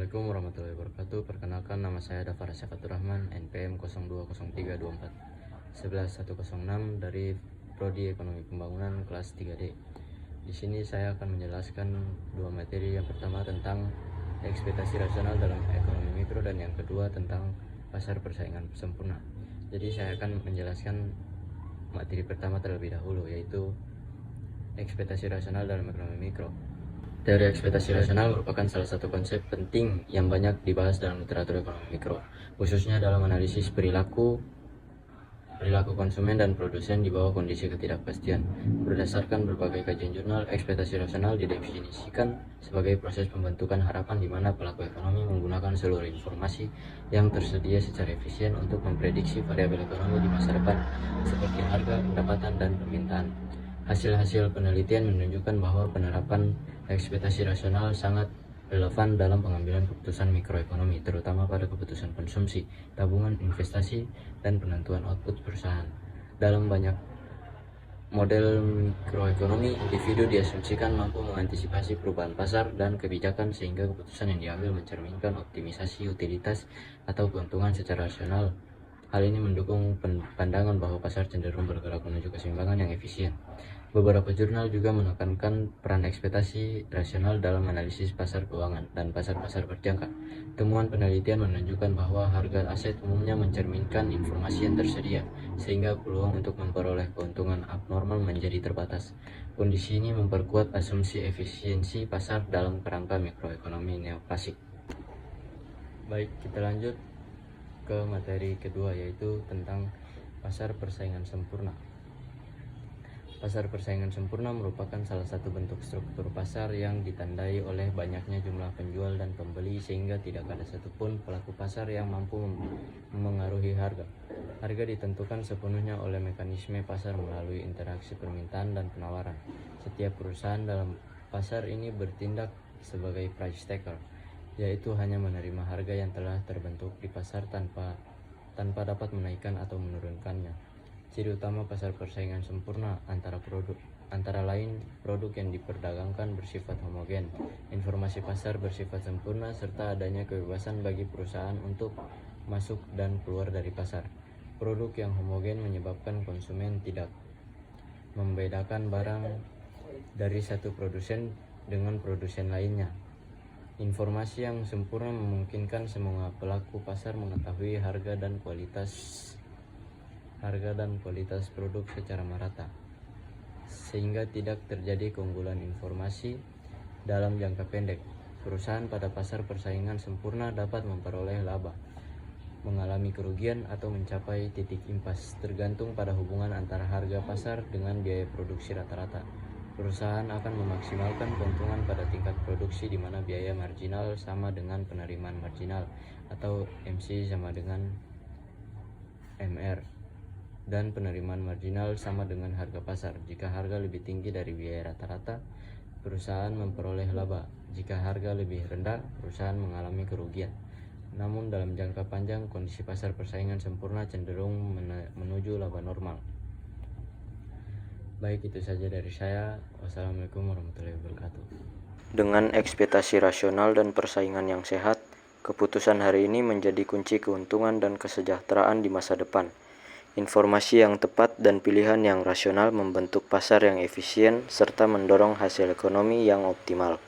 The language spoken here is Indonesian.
Assalamualaikum warahmatullahi wabarakatuh. Perkenalkan, nama saya Dafar Syakatur Rahman, NPM 020324 11106 dari Prodi Ekonomi Pembangunan kelas 3D. Di sini saya akan menjelaskan dua materi. Yang pertama tentang ekspektasi rasional dalam ekonomi mikro, dan yang kedua tentang pasar persaingan sempurna. Jadi saya akan menjelaskan materi pertama terlebih dahulu, yaitu ekspektasi rasional dalam ekonomi mikro. Teori ekspektasi rasional merupakan salah satu konsep penting yang banyak dibahas dalam literatur ekonomi mikro, khususnya dalam analisis perilaku konsumen dan produsen di bawah kondisi ketidakpastian. Berdasarkan berbagai kajian jurnal, ekspektasi rasional didefinisikan sebagai proses pembentukan harapan di mana pelaku ekonomi menggunakan seluruh informasi yang tersedia secara efisien untuk memprediksi variabel ekonomi di masa depan, seperti harga, pendapatan, dan permintaan. Hasil-hasil penelitian menunjukkan bahwa penerapan ekspektasi rasional sangat relevan dalam pengambilan keputusan mikroekonomi, terutama pada keputusan konsumsi, tabungan, investasi, dan penentuan output perusahaan. Dalam banyak model mikroekonomi, individu diasumsikan mampu mengantisipasi perubahan pasar dan kebijakan sehingga keputusan yang diambil mencerminkan optimisasi utilitas atau keuntungan secara rasional. Hal ini mendukung pandangan bahwa pasar cenderung bergerak menuju keseimbangan yang efisien. Beberapa jurnal juga menekankan peran ekspektasi rasional dalam analisis pasar keuangan dan pasar-pasar berjangka. Temuan penelitian menunjukkan bahwa harga aset umumnya mencerminkan informasi yang tersedia, sehingga peluang untuk memperoleh keuntungan abnormal menjadi terbatas. Kondisi ini memperkuat asumsi efisiensi pasar dalam kerangka mikroekonomi neoklasik. Baik, kita lanjut ke materi kedua, yaitu tentang pasar persaingan sempurna. Pasar persaingan sempurna merupakan salah satu bentuk struktur pasar yang ditandai oleh banyaknya jumlah penjual dan pembeli, sehingga tidak ada satupun pelaku pasar yang mampu mengaruhi harga. Harga ditentukan sepenuhnya oleh mekanisme pasar melalui interaksi permintaan dan penawaran. Setiap perusahaan dalam pasar ini bertindak sebagai price taker, yaitu hanya menerima harga yang telah terbentuk di pasar tanpa dapat menaikkan atau menurunkannya. Ciri utama pasar persaingan sempurna antara lain produk yang diperdagangkan bersifat homogen, informasi pasar bersifat sempurna, serta adanya kebebasan bagi perusahaan untuk masuk dan keluar dari pasar. Produk yang homogen menyebabkan konsumen tidak membedakan barang dari satu produsen dengan produsen lainnya. Informasi yang sempurna memungkinkan semua pelaku pasar mengetahui harga dan kualitas produk secara merata, sehingga tidak terjadi keunggulan informasi dalam jangka pendek. Perusahaan pada pasar persaingan sempurna dapat memperoleh laba, mengalami kerugian, atau mencapai titik impas, tergantung pada hubungan antara harga pasar dengan biaya produksi rata-rata. Perusahaan akan memaksimalkan keuntungan pada tingkat produksi di mana biaya marginal sama dengan penerimaan marginal, atau MC sama dengan MR, dan penerimaan marginal sama dengan harga pasar. Jika harga lebih tinggi dari biaya rata-rata, perusahaan memperoleh laba. Jika harga lebih rendah, perusahaan mengalami kerugian. Namun dalam jangka panjang, kondisi pasar persaingan sempurna cenderung menuju laba normal. Baik, itu saja dari saya. Wassalamualaikum warahmatullahi wabarakatuh. Dengan ekspektasi rasional dan persaingan yang sehat, keputusan hari ini menjadi kunci keuntungan dan kesejahteraan di masa depan. Informasi yang tepat dan pilihan yang rasional membentuk pasar yang efisien serta mendorong hasil ekonomi yang optimal.